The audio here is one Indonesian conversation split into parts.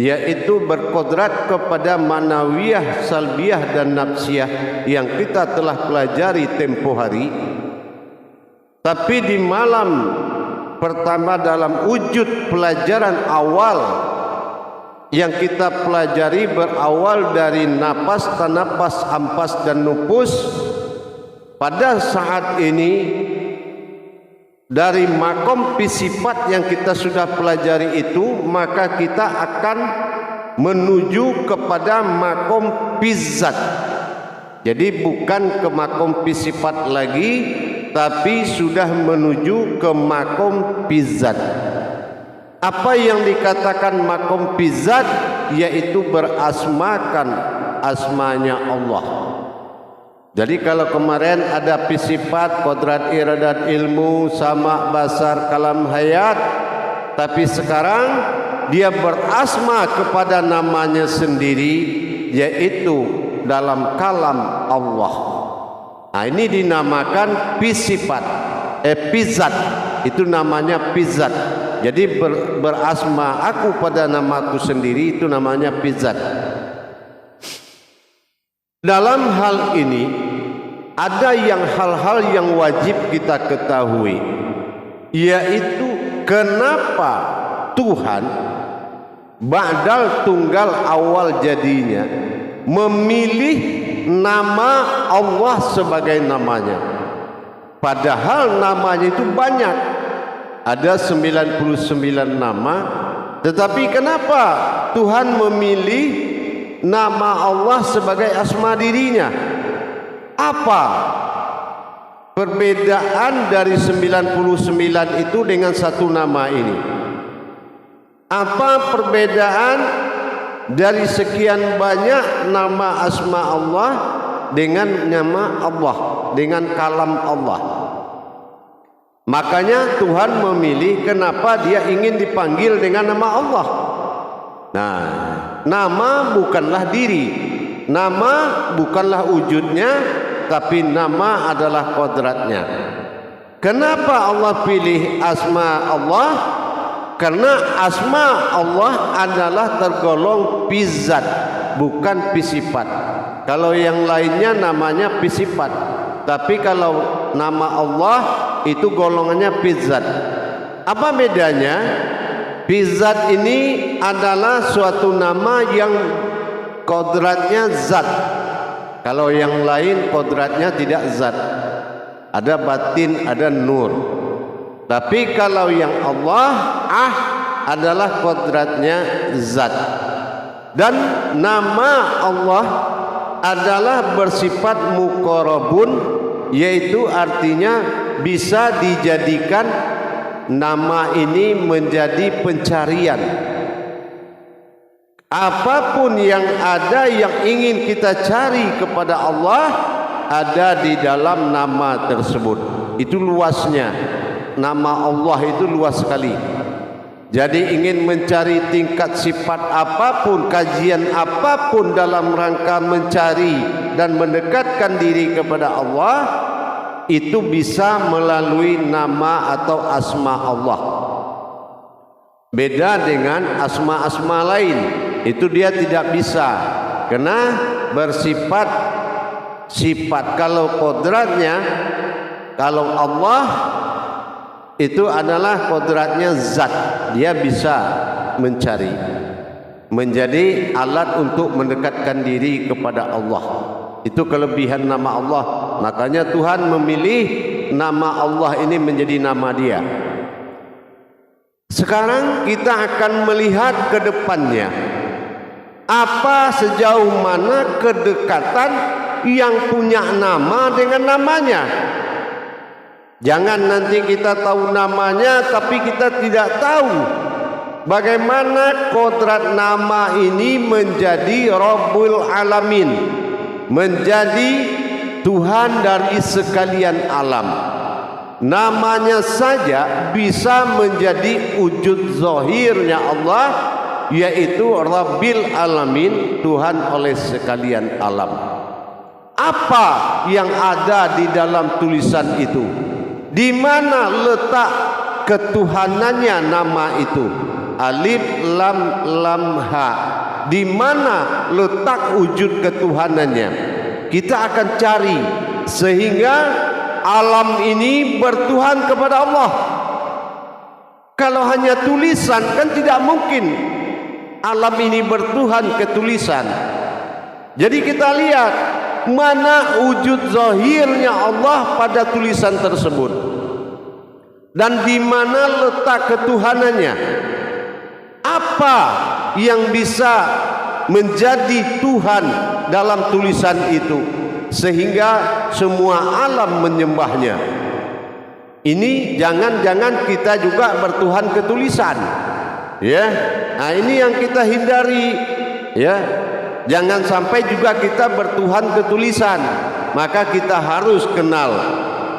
yaitu berkodrat kepada manawiyah, salbiyah dan nafsiyah yang kita telah pelajari tempo hari. Tapi di malam pertama dalam wujud pelajaran awal yang kita pelajari berawal dari napas, tanapas, ampas dan nupus. Pada saat ini dari makom pisifat yang kita sudah pelajari itu, maka kita akan menuju kepada makom pizzat. Jadi bukan ke makom pisifat lagi, tapi sudah menuju ke makom pizzat. Apa yang dikatakan makom pizzat? Yaitu berasmakan asmanya Allah. Jadi kalau kemarin ada pisifat, kodrat, iradat, ilmu, sama, basar, kalam, hayat, tapi sekarang dia berasma kepada namanya sendiri, yaitu dalam kalam Allah. Nah, ini dinamakan pisifat, pizzat, itu namanya pizzat. Jadi berasma aku pada namaku sendiri, itu namanya pizzat. Dalam hal ini ada hal-hal yang wajib kita ketahui, yaitu kenapa Tuhan ba'dal tunggal awal jadinya memilih nama Allah sebagai namanya, padahal namanya itu banyak, ada 99 nama, tetapi kenapa Tuhan memilih nama Allah sebagai asma dirinya? Apa perbedaan dari 99 itu dengan satu nama ini? Apa perbedaan dari sekian banyak nama asma Allah dengan nama Allah, dengan kalam Allah? Makanya Tuhan memilih kenapa dia ingin dipanggil dengan nama Allah. Nah, nama bukanlah diri, nama bukanlah wujudnya, tapi nama adalah kodratnya. Kenapa Allah pilih asma Allah? Karena asma Allah adalah tergolong pizzat, bukan pisifat. Kalau yang lainnya namanya pisifat, tapi kalau nama Allah itu golongannya pizzat. Apa bedanya? Pizzat ini adalah suatu nama yang kodratnya zat. Kalau yang lain kodratnya tidak zat, ada batin, ada nur. Tapi kalau yang Allah adalah kodratnya zat. Dan nama Allah adalah bersifat muqarrabun, yaitu artinya bisa dijadikan nama ini menjadi pencarian. Apapun yang ada yang ingin kita cari kepada Allah ada di dalam nama tersebut. Itu luasnya. Nama Allah itu luas sekali. Jadi ingin mencari tingkat sifat apapun, kajian apapun dalam rangka mencari dan mendekatkan diri kepada Allah, itu bisa melalui nama atau asma Allah. Beda dengan asma-asma lain, itu dia tidak bisa, karena bersifat sifat. Kalau kodratnya, kalau Allah itu adalah kodratnya zat, dia bisa mencari, menjadi alat untuk mendekatkan diri kepada Allah. Itu kelebihan nama Allah. Makanya Tuhan memilih nama Allah ini menjadi nama dia. Sekarang kita akan melihat ke depannya, apa sejauh mana kedekatan yang punya nama dengan namanya. Jangan nanti kita tahu namanya tapi kita tidak tahu bagaimana kodrat nama ini menjadi Rabbul Alamin, menjadi Tuhan dari sekalian alam. Namanya saja bisa menjadi wujud zahirnya Allah, yaitu Rabbil Alamin, Tuhan oleh sekalian alam. Apa yang ada di dalam tulisan itu? Di mana letak ketuhanannya nama itu? Alif lam lam ha. Di mana letak wujud ketuhanannya? Kita akan cari sehingga alam ini bertuhan kepada Allah. Kalau hanya tulisan kan tidak mungkin alam ini bertuhan ke tulisan. Jadi kita lihat mana wujud zahirnya Allah pada tulisan tersebut dan di mana letak ketuhanannya. Apa yang bisa menjadi Tuhan dalam tulisan itu sehingga semua alam menyembahnya. Ini jangan-jangan kita juga bertuhan ke tulisan, ya. Nah, ini yang kita hindari, ya. Jangan sampai juga kita bertuhan ke tulisan. Maka kita harus kenal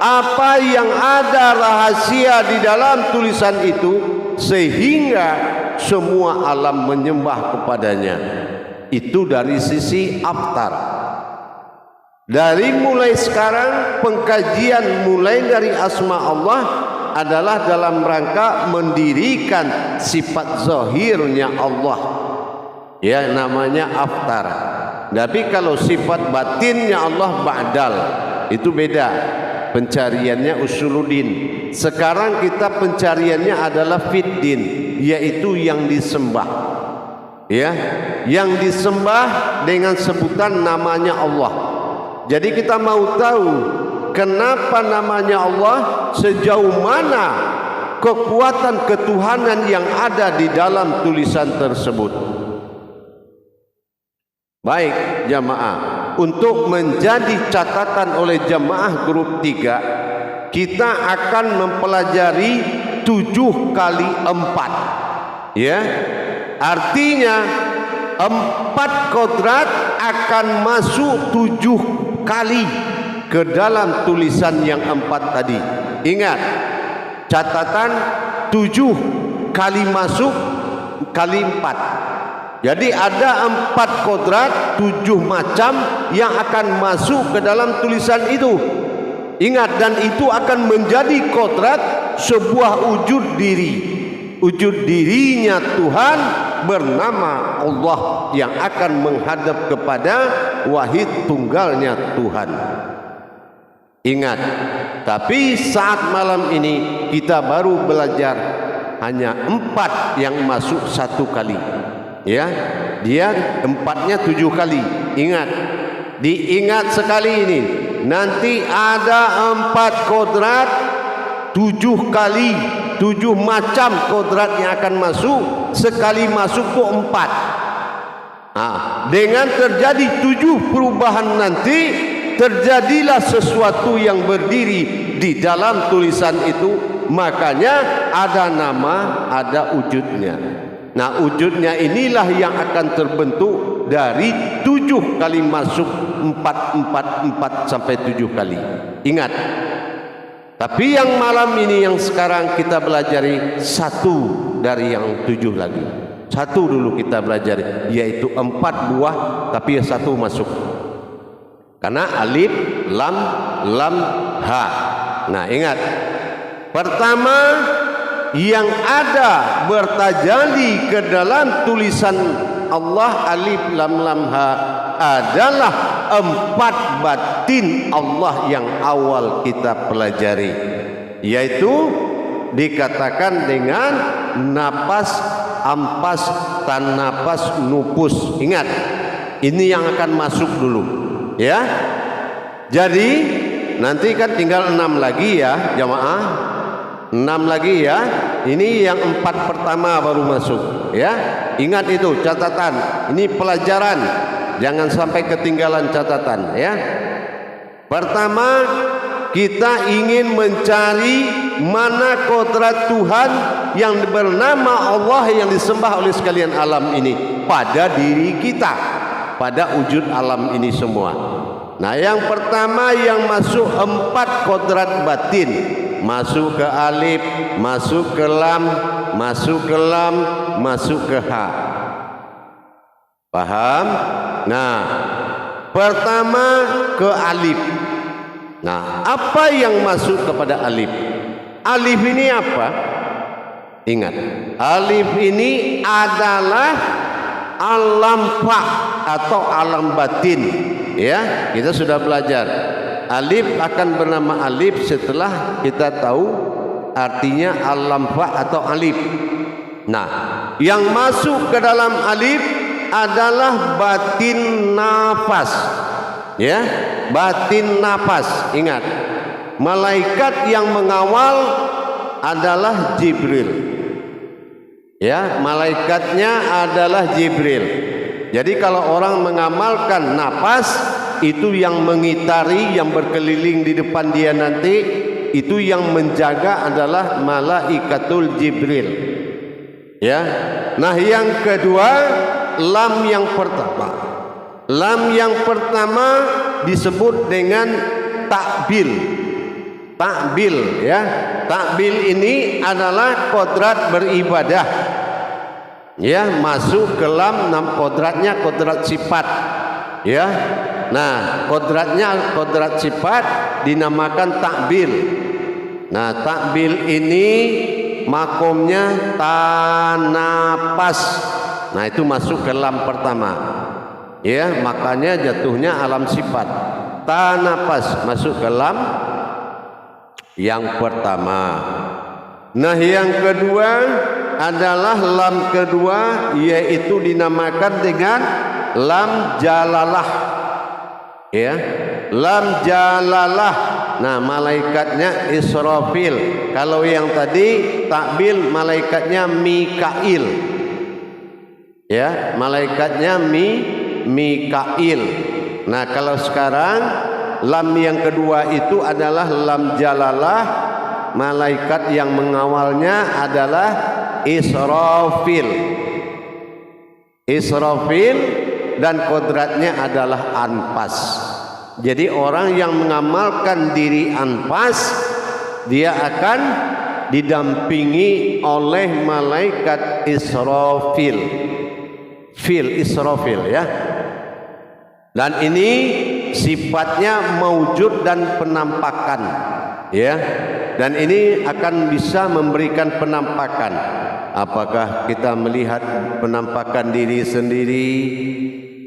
apa yang ada rahasia di dalam tulisan itu sehingga semua alam menyembah kepadanya. Itu dari sisi aftar. Dari mulai sekarang pengkajian mulai dari asma Allah adalah dalam rangka mendirikan sifat zahirnya Allah, ya, namanya aftar. Tapi kalau sifat batinnya Allah ba'dal, itu beda. Pencariannya usuluddin. Sekarang kita pencariannya adalah fiddin, yaitu yang disembah, ya, yang disembah dengan sebutan namanya Allah. Jadi kita mau tahu kenapa namanya Allah, sejauh mana kekuatan ketuhanan yang ada di dalam tulisan tersebut. Baik jamaah, untuk menjadi catatan oleh jamaah grup 3, kita akan mempelajari 7 kali 4, ya. Artinya 4 kodrat akan masuk 7 kali ke dalam tulisan yang 4 tadi. Ingat, catatan 7 kali masuk kali 4. Jadi ada 4 kodrat, 7 macam yang akan masuk ke dalam tulisan itu. Ingat, dan itu akan menjadi kodrat sebuah wujud diri. Wujud dirinya Tuhan bernama Allah yang akan menghadap kepada wahid tunggalnya Tuhan. Ingat, tapi saat malam ini kita baru belajar hanya 4 yang masuk 1 kali. Ya, dia 4-nya 7 kali. Ingat, diingat sekali ini. Nanti ada 4 kodrat 7 kali, 7 macam kodrat yang akan masuk. Sekali masuk itu 4. Nah, dengan terjadi 7 perubahan nanti, terjadilah sesuatu yang berdiri di dalam tulisan itu. Makanya ada nama, ada wujudnya. Nah, wujudnya inilah yang akan terbentuk dari 7 kali masuk, 4 sampai 7 kali. Ingat. Tapi yang malam ini yang sekarang kita belajari 1 dari yang 7 lagi. 1 dulu kita belajari, yaitu 4 buah tapi 1 masuk. Karena alif, lam, ha. Nah, ingat. Pertama, yang ada bertajalli ke dalam tulisan Allah alif lam lam ha adalah 4 batin Allah yang awal kita pelajari, yaitu dikatakan dengan napas, ampas, tan napas, nupus. Ingat, ini yang akan masuk dulu, ya. Jadi nanti kan tinggal 6 lagi ya jamaah, 6 lagi ya. Ini yang 4 pertama baru masuk, ya. Ingat itu catatan. Ini pelajaran, jangan sampai ketinggalan catatan, ya. Pertama, kita ingin mencari mana kodrat Tuhan yang bernama Allah yang disembah oleh sekalian alam ini pada diri kita, pada wujud alam ini semua. Nah, yang pertama yang masuk 4 kodrat batin, masuk ke alif, masuk ke lam, masuk ke lam, masuk ke ha. Paham? Nah, pertama ke alif. Nah, apa yang masuk kepada alif? Alif ini apa? Ingat, alif ini adalah alam fa atau alam batin. Ya, kita sudah belajar. Alif akan bernama alif setelah kita tahu artinya alam fa atau alif. Nah, yang masuk ke dalam alif adalah batin nafas. Ya, batin nafas. Ingat, malaikat yang mengawal adalah Jibril. Ya, malaikatnya adalah Jibril. Jadi kalau orang mengamalkan nafas, itu yang mengitari, yang berkeliling di depan dia nanti, itu yang menjaga adalah malaikatul Jibril. Ya. Nah, yang kedua, lam yang pertama. Lam yang pertama disebut dengan takbil. Takbil, ya. Takbil ini adalah kodrat beribadah. Ya, masuk ke lam, kodratnya kodrat sifat. Ya. Nah, kodratnya kodrat sifat dinamakan takbil. Nah, takbil ini makomnya tanapas. Nah, itu masuk ke lam pertama. Ya, makanya jatuhnya alam sifat. Tanapas masuk ke lam yang pertama. Nah, yang kedua adalah lam kedua, yaitu dinamakan dengan lam jalalah. Ya, lam jalalah. Nah, malaikatnya Israfil. Kalau yang tadi takbil, malaikatnya Mikail. Ya, malaikatnya Mikail. Nah, kalau sekarang lam yang kedua itu adalah lam jalalah, malaikat yang mengawalnya adalah Israfil. Israfil dan kodratnya adalah anfas. Jadi orang yang mengamalkan diri anfas, dia akan didampingi oleh malaikat Israfil. Israfil, ya. Dan ini sifatnya maujud dan penampakan, ya. Dan ini akan bisa memberikan penampakan. Apakah kita melihat penampakan diri sendiri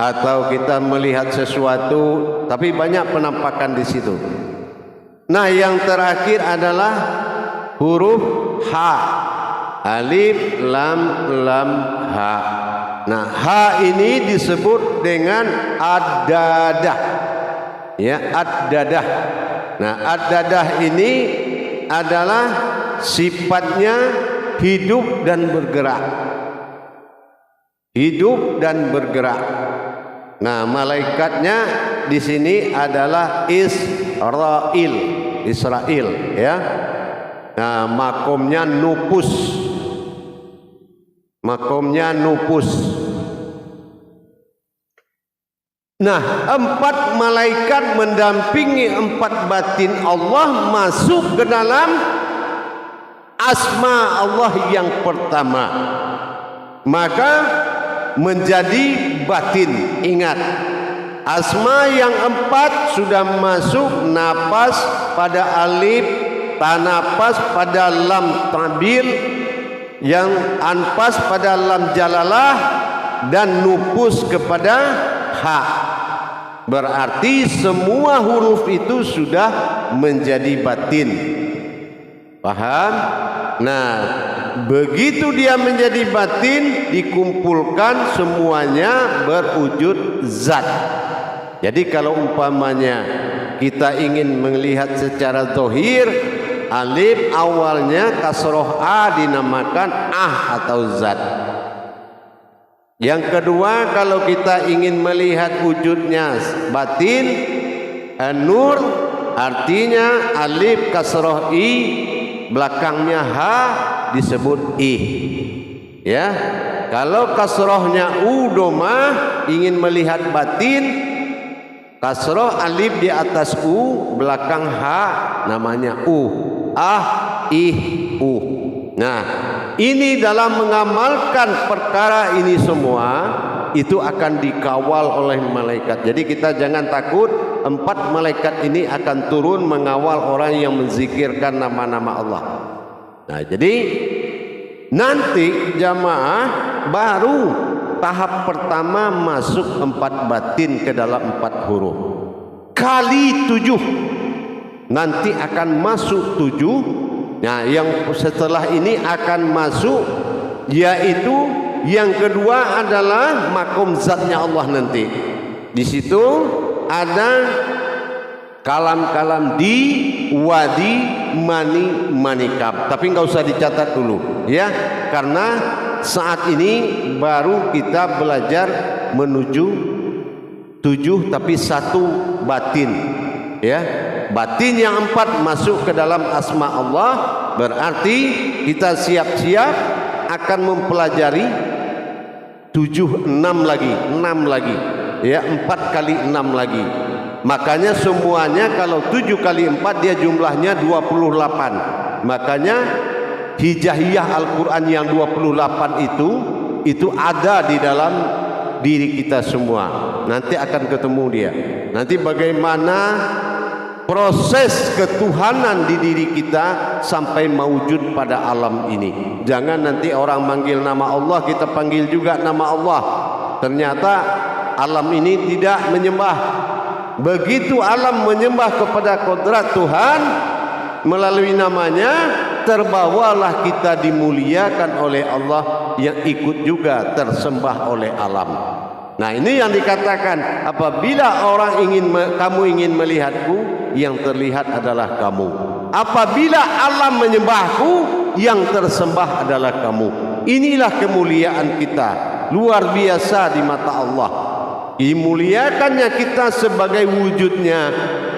atau kita melihat sesuatu, tapi banyak penampakan di situ. Nah, yang terakhir adalah huruf H. Alif, lam, ha. Nah, ha ini disebut dengan ad-dadah. Ya, ad-dadah. Nah, ad-dadah ini adalah sifatnya hidup dan bergerak. Hidup dan bergerak. Nah, malaikatnya di sini adalah Israel, ya. Nah, makomnya nupus. Makomnya nupus. Nah, 4 malaikat mendampingi 4 batin Allah masuk ke dalam asma Allah yang pertama. Maka menjadi batin. Ingat, asma yang 4 sudah masuk nafas pada alif, tanapas pada lam tabil, yang anfas pada lam jalalah, dan nupus kepada ha. Berarti semua huruf itu sudah menjadi batin. Paham? Nah, begitu dia menjadi batin, dikumpulkan semuanya berwujud zat. Jadi kalau umpamanya kita ingin melihat secara zahir, alif awalnya kasroh a dinamakan atau zat. Yang kedua, kalau kita ingin melihat wujudnya batin, nur, artinya alif kasroh i, belakangnya ha disebut i. Ya, kalau kasrohnya u domah, ingin melihat batin, kasroh alif di atas u, belakang ha namanya u. U. Nah, ini dalam mengamalkan perkara ini semua itu akan dikawal oleh malaikat. Jadi kita jangan takut, 4 malaikat ini akan turun mengawal orang yang menzikirkan nama-nama Allah. Nah, jadi Nanti jamaah baru tahap pertama masuk 4 batin ke dalam 4 huruf kali 7, nanti akan masuk 7. Nah, yang setelah ini akan masuk, yaitu yang kedua adalah makom zatnya Allah nanti. Di situ ada kalam-kalam di wadi manikab, tapi nggak usah dicatat dulu ya, karena saat ini baru kita belajar menuju 7 tapi 1 batin ya. Batin yang 4 masuk ke dalam asma Allah, berarti kita siap-siap akan mempelajari 7, 6 lagi ya, 4 kali 6 lagi. Makanya semuanya kalau 7 kali 4 dia jumlahnya 28. Makanya hijaiyah Al-Quran yang 28 itu ada di dalam diri kita semua. Nanti akan ketemu dia. Nanti bagaimana proses ketuhanan di diri kita sampai mewujud pada alam ini. Jangan nanti orang manggil nama Allah, kita panggil juga nama Allah. Ternyata alam ini tidak menyembah. Begitu alam menyembah kepada kodrat Tuhan melalui namanya, terbawalah kita dimuliakan oleh Allah yang ikut juga tersembah oleh alam. Nah, ini yang dikatakan, apabila kamu ingin melihatku, yang terlihat adalah kamu. Apabila alam menyembahku, yang tersembah adalah kamu. Inilah kemuliaan kita, luar biasa di mata Allah. Dimuliakannya kita sebagai wujudnya.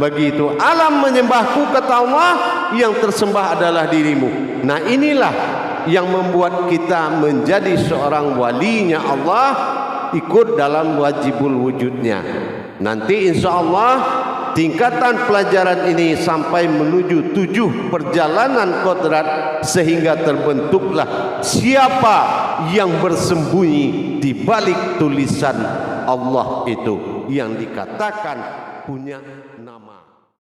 Begitu alam menyembahku, kata Allah, yang tersembah adalah dirimu. Nah, inilah yang membuat kita menjadi seorang walinya Allah, ikut dalam wajibul wujudnya. Nanti insya Allah tingkatan pelajaran ini sampai menuju 7 perjalanan kodrat, sehingga terbentuklah siapa yang bersembunyi di balik tulisan Allah itu yang dikatakan punya nama.